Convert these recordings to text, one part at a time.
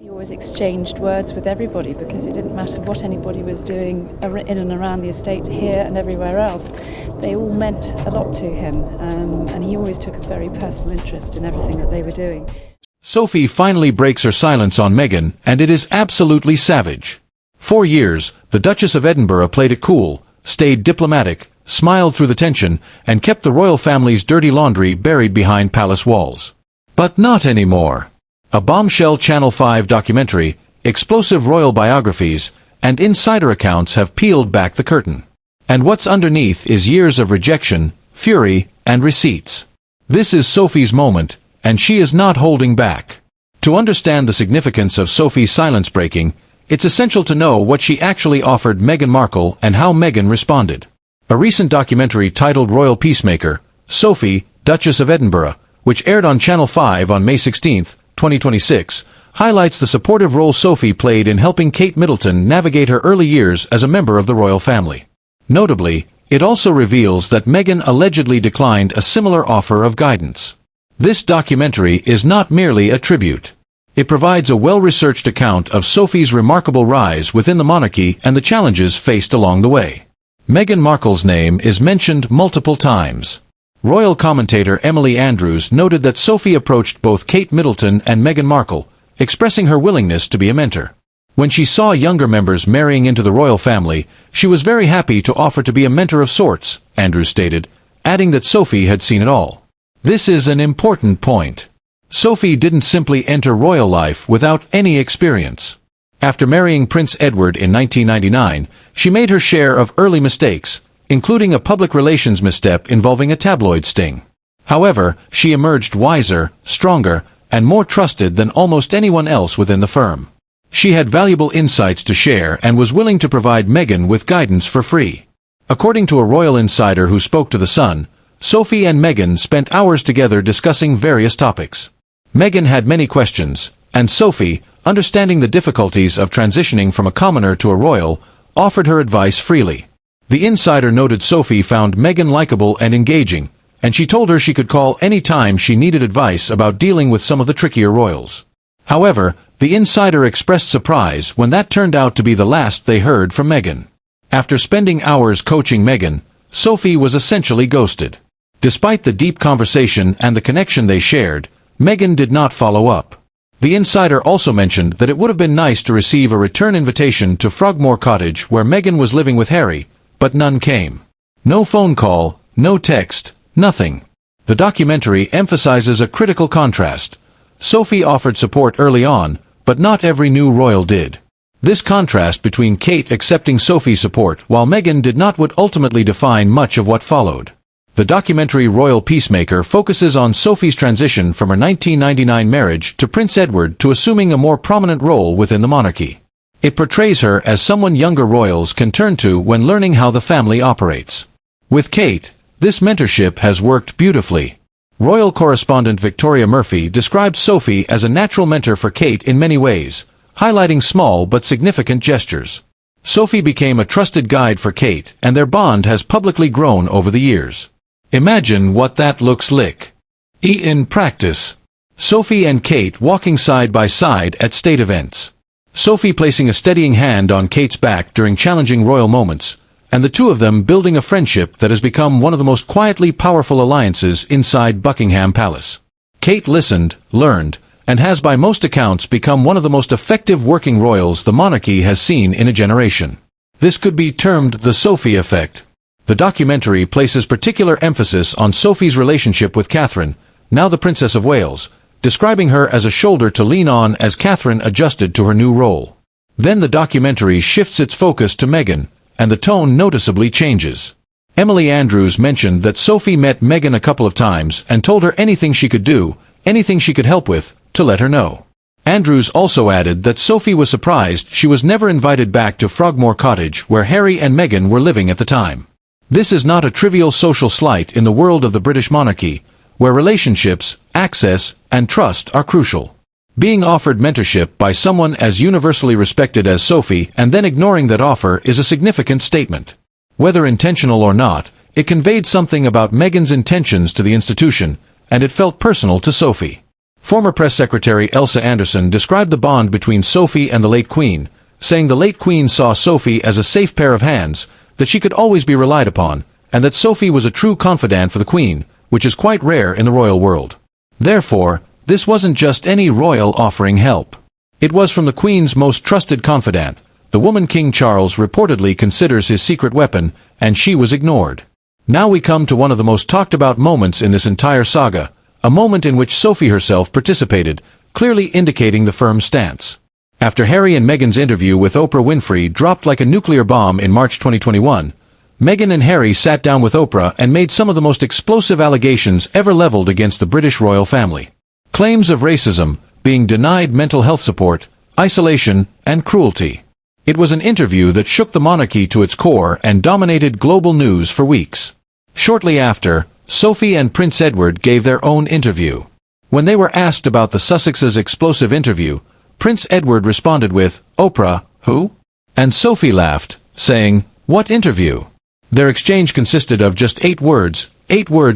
He always exchanged words with everybody because it didn't matter what anybody was doing in and around the estate here and everywhere else. They all meant a lot to him, and he always took a very personal interest in everything that they were doing. Sophie finally breaks her silence on Meghan, and it is absolutely savage. For years, the Duchess of Edinburgh played it cool, stayed diplomatic, smiled through the tension, and kept the royal family's dirty laundry buried behind palace walls. But not anymore. A bombshell Channel 5 documentary, explosive royal biographies, and insider accounts have peeled back the curtain. And what's underneath is years of rejection, fury, and receipts. This is Sophie's moment, and she is not holding back. To understand the significance of Sophie's silence breaking, it's essential to know what she actually offered Meghan Markle and how Meghan responded. A recent documentary titled Royal Peacemaker, Sophie, Duchess of Edinburgh, which aired on Channel 5 on May 16, 2026, highlights the supportive role Sophie played in helping Kate Middleton navigate her early years as a member of the royal family. Notably, it also reveals that Meghan allegedly declined a similar offer of guidance. This documentary is not merely a tribute. It provides a well-researched account of Sophie's remarkable rise within the monarchy and the challenges faced along the way. Meghan Markle's name is mentioned multiple times. Royal commentator Emily Andrews noted that Sophie approached both Kate Middleton and Meghan Markle, expressing her willingness to be a mentor. When she saw younger members marrying into the royal family, she was very happy to offer to be a mentor of sorts, Andrews stated, adding that Sophie had seen it all. This is an important point. Sophie didn't simply enter royal life without any experience. After marrying Prince Edward in 1999, she made her share of early mistakes, including a public relations misstep involving a tabloid sting. However, she emerged wiser, stronger, and more trusted than almost anyone else within the firm. She had valuable insights to share and was willing to provide Meghan with guidance for free. According to a royal insider who spoke to The Sun, Sophie and Meghan spent hours together discussing various topics. Meghan had many questions, and Sophie, understanding the difficulties of transitioning from a commoner to a royal, offered her advice freely. The insider noted Sophie found Meghan likable and engaging, and she told her she could call any time she needed advice about dealing with some of the trickier royals. However, the insider expressed surprise when that turned out to be the last they heard from Meghan. After spending hours coaching Meghan, Sophie was essentially ghosted. Despite the deep conversation and the connection they shared, Meghan did not follow up. The insider also mentioned that it would have been nice to receive a return invitation to Frogmore Cottage where Meghan was living with Harry, but none came. No phone call, no text, nothing. The documentary emphasizes a critical contrast. Sophie offered support early on, but not every new royal did. This contrast between Kate accepting Sophie's support while Meghan did not would ultimately define much of what followed. The documentary Royal Peacemaker focuses on Sophie's transition from her 1999 marriage to Prince Edward to assuming a more prominent role within the monarchy. It portrays her as someone younger royals can turn to when learning how the family operates. With Kate, this mentorship has worked beautifully. Royal correspondent Victoria Murphy describes Sophie as a natural mentor for Kate in many ways, highlighting small but significant gestures. Sophie became a trusted guide for Kate, and their bond has publicly grown over the years. Imagine what that looks like. In practice. Sophie and Kate walking side by side at state events. Sophie placing a steadying hand on Kate's back during challenging royal moments, and the two of them building a friendship that has become one of the most quietly powerful alliances inside Buckingham Palace. Kate listened, learned, and has by most accounts become one of the most effective working royals the monarchy has seen in a generation. This could be termed the Sophie effect. The documentary places particular emphasis on Sophie's relationship with Catherine, now the Princess of Wales, describing her as a shoulder to lean on as Catherine adjusted to her new role. Then the documentary shifts its focus to Meghan, and the tone noticeably changes. Emily Andrews mentioned that Sophie met Meghan a couple of times and told her anything she could do, anything she could help with, to let her know. Andrews also added that Sophie was surprised she was never invited back to Frogmore Cottage where Harry and Meghan were living at the time. This is not a trivial social slight in the world of the British monarchy, where relationships, access, and trust are crucial. Being offered mentorship by someone as universally respected as Sophie and then ignoring that offer is a significant statement. Whether intentional or not, it conveyed something about Meghan's intentions to the institution, and it felt personal to Sophie. Former press secretary Elsa Anderson described the bond between Sophie and the late Queen, saying the late Queen saw Sophie as a safe pair of hands, that she could always be relied upon, and that Sophie was a true confidant for the Queen, which is quite rare in the royal world. Therefore, this wasn't just any royal offering help. It was from the Queen's most trusted confidant, the woman King Charles reportedly considers his secret weapon, and she was ignored. Now we come to one of the most talked about moments in this entire saga, a moment in which Sophie herself participated, clearly indicating the firm stance. After Harry and Meghan's interview with Oprah Winfrey dropped like a nuclear bomb in March 2021, Meghan and Harry sat down with Oprah and made some of the most explosive allegations ever leveled against the British royal family. Claims of racism, being denied mental health support, isolation, and cruelty. It was an interview that shook the monarchy to its core and dominated global news for weeks. Shortly after, Sophie and Prince Edward gave their own interview. When they were asked about the Sussexes' explosive interview, Prince Edward responded with, "Oprah, who?" And Sophie laughed, saying, "What interview?" Their exchange consisted of just 8 words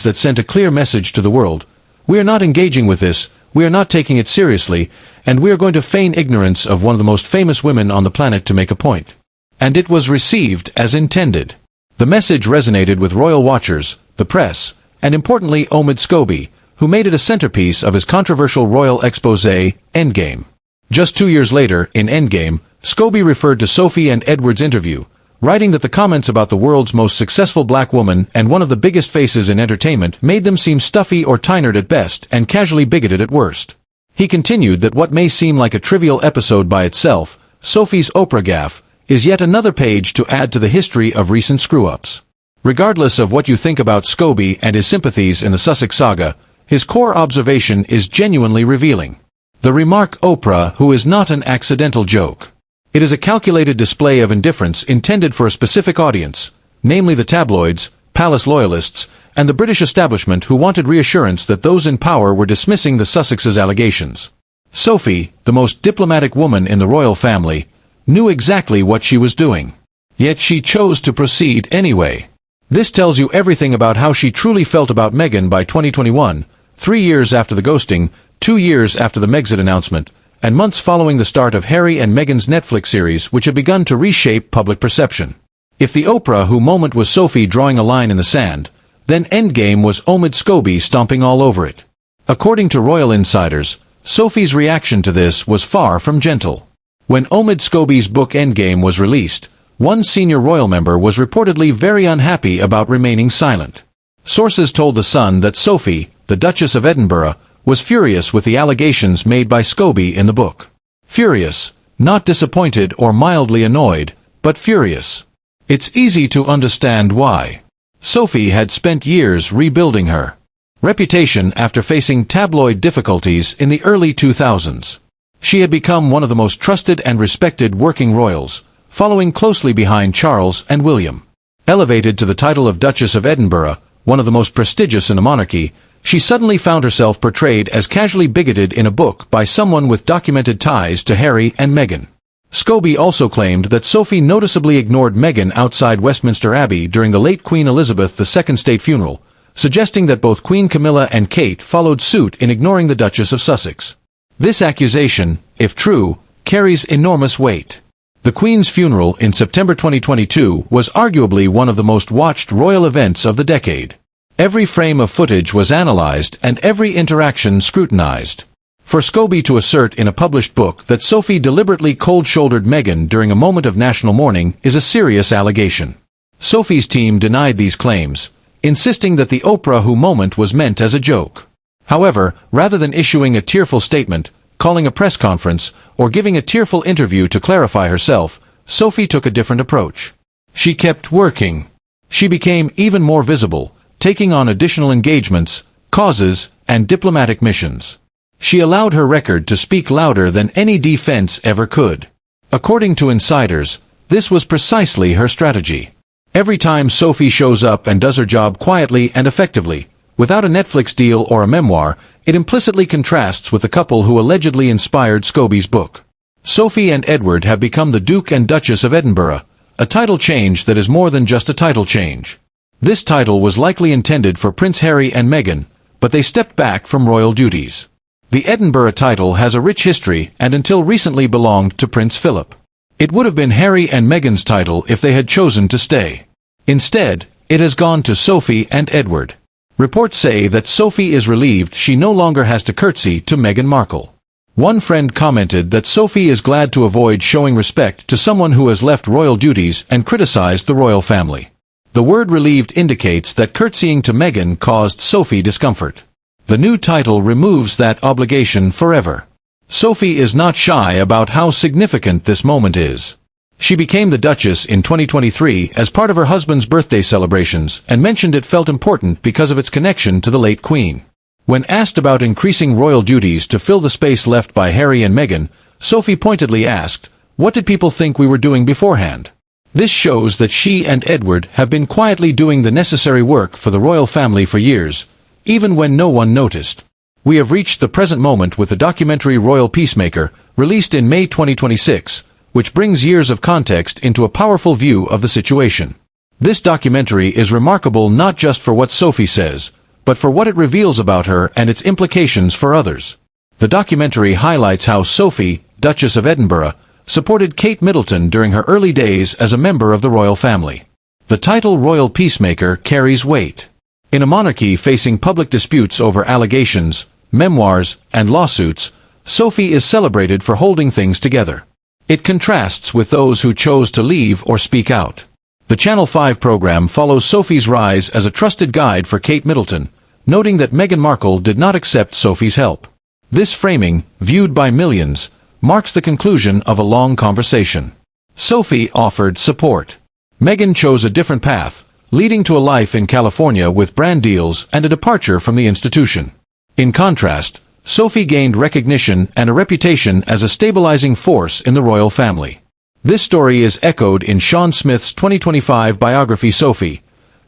that sent a clear message to the world. We are not engaging with this, we are not taking it seriously, and we are going to feign ignorance of one of the most famous women on the planet to make a point. And it was received as intended. The message resonated with royal watchers, the press, and importantly Omid Scobie, who made it a centerpiece of his controversial royal exposé, Endgame. Just 2 years later, in Endgame, Scobie referred to Sophie and Edward's interview, writing that the comments about the world's most successful black woman and one of the biggest faces in entertainment made them seem stuffy or tired at best and casually bigoted at worst. He continued that what may seem like a trivial episode by itself, Sophie's Oprah gaffe, is yet another page to add to the history of recent screw-ups. Regardless of what you think about Scobie and his sympathies in the Sussex saga, his core observation is genuinely revealing. The remark "Oprah, who is not an accidental joke." It is a calculated display of indifference intended for a specific audience, namely the tabloids, palace loyalists, and the British establishment who wanted reassurance that those in power were dismissing the Sussexes' allegations. Sophie, the most diplomatic woman in the royal family, knew exactly what she was doing. Yet she chose to proceed anyway. This tells you everything about how she truly felt about Meghan by 2021, 3 years after the ghosting, 2 years after the Megxit announcement, and months following the start of Harry and Meghan's Netflix series, which had begun to reshape public perception. If the Oprah who moment was Sophie drawing a line in the sand, then Endgame was Omid Scobie stomping all over it. According to royal insiders, Sophie's reaction to this was far from gentle. When Omid Scobie's book Endgame was released, one senior royal member was reportedly very unhappy about remaining silent. Sources told The Sun that Sophie, the Duchess of Edinburgh, was furious with the allegations made by Scobie in the book. Furious, not disappointed or mildly annoyed, but furious. It's easy to understand why. Sophie had spent years rebuilding her reputation after facing tabloid difficulties in the early 2000s. She had become one of the most trusted and respected working royals, following closely behind Charles and William. Elevated to the title of Duchess of Edinburgh, one of the most prestigious in the monarchy, she suddenly found herself portrayed as casually bigoted in a book by someone with documented ties to Harry and Meghan. Scobie also claimed that Sophie noticeably ignored Meghan outside Westminster Abbey during the late Queen Elizabeth II's state funeral, suggesting that both Queen Camilla and Kate followed suit in ignoring the Duchess of Sussex. This accusation, if true, carries enormous weight. The Queen's funeral in September 2022 was arguably one of the most watched royal events of the decade. Every frame of footage was analyzed and every interaction scrutinized. For Scobie to assert in a published book that Sophie deliberately cold-shouldered Meghan during a moment of national mourning is a serious allegation. Sophie's team denied these claims, insisting that the Oprah who moment was meant as a joke. However, rather than issuing a tearful statement, calling a press conference, or giving a tearful interview to clarify herself, Sophie took a different approach. She kept working. She became even more visible, taking on additional engagements, causes, and diplomatic missions. She allowed her record to speak louder than any defense ever could. According to insiders, this was precisely her strategy. Every time Sophie shows up and does her job quietly and effectively, without a Netflix deal or a memoir, it implicitly contrasts with the couple who allegedly inspired Scobie's book. Sophie and Edward have become the Duke and Duchess of Edinburgh, a title change that is more than just a title change. This title was likely intended for Prince Harry and Meghan, but they stepped back from royal duties. The Edinburgh title has a rich history and until recently belonged to Prince Philip. It would have been Harry and Meghan's title if they had chosen to stay. Instead, it has gone to Sophie and Edward. Reports say that Sophie is relieved she no longer has to curtsy to Meghan Markle. One friend commented that Sophie is glad to avoid showing respect to someone who has left royal duties and criticized the royal family. The word relieved indicates that curtsying to Meghan caused Sophie discomfort. The new title removes that obligation forever. Sophie is not shy about how significant this moment is. She became the Duchess in 2023 as part of her husband's birthday celebrations and mentioned it felt important because of its connection to the late Queen. When asked about increasing royal duties to fill the space left by Harry and Meghan, Sophie pointedly asked, "What did people think we were doing beforehand?" This shows that she and Edward have been quietly doing the necessary work for the royal family for years, even when no one noticed. We have reached the present moment with the documentary Royal Peacemaker, released in May 2026, which brings years of context into a powerful view of the situation. This documentary is remarkable not just for what Sophie says, but for what it reveals about her and its implications for others. The documentary highlights how Sophie, Duchess of Edinburgh, supported Kate Middleton during her early days as a member of the royal family. The title Royal Peacemaker carries weight. In a monarchy facing public disputes over allegations, memoirs, and lawsuits, Sophie is celebrated for holding things together. It contrasts with those who chose to leave or speak out. The Channel 5 program follows Sophie's rise as a trusted guide for Kate Middleton, noting that Meghan Markle did not accept Sophie's help. This framing, viewed by millions, marks the conclusion of a long conversation. Sophie offered support. Meghan chose a different path, leading to a life in California with brand deals and a departure from the institution. In contrast, Sophie gained recognition and a reputation as a stabilizing force in the royal family. This story is echoed in Sean Smith's 2025 biography Sophie,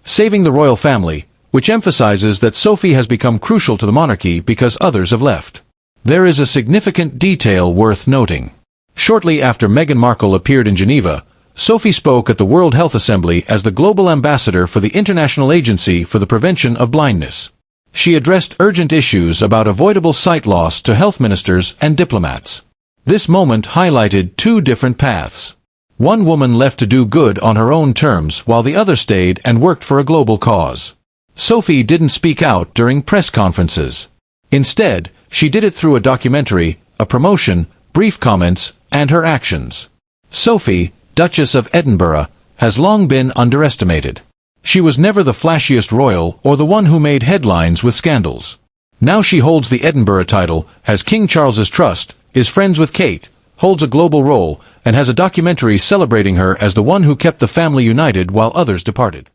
Saving the Royal Family, which emphasizes that Sophie has become crucial to the monarchy because others have left. There is a significant detail worth noting. Shortly after Meghan Markle appeared in Geneva, Sophie spoke at the World Health Assembly as the global ambassador for the International Agency for the Prevention of Blindness. She addressed urgent issues about avoidable sight loss to health ministers and diplomats. This moment highlighted two different paths. One woman left to do good on her own terms while the other stayed and worked for a global cause. Sophie didn't speak out during press conferences. Instead, she did it through a documentary, a promotion, brief comments, and her actions. Sophie, Duchess of Edinburgh, has long been underestimated. She was never the flashiest royal or the one who made headlines with scandals. Now she holds the Edinburgh title, has King Charles's trust, is friends with Kate, holds a global role, and has a documentary celebrating her as the one who kept the family united while others departed.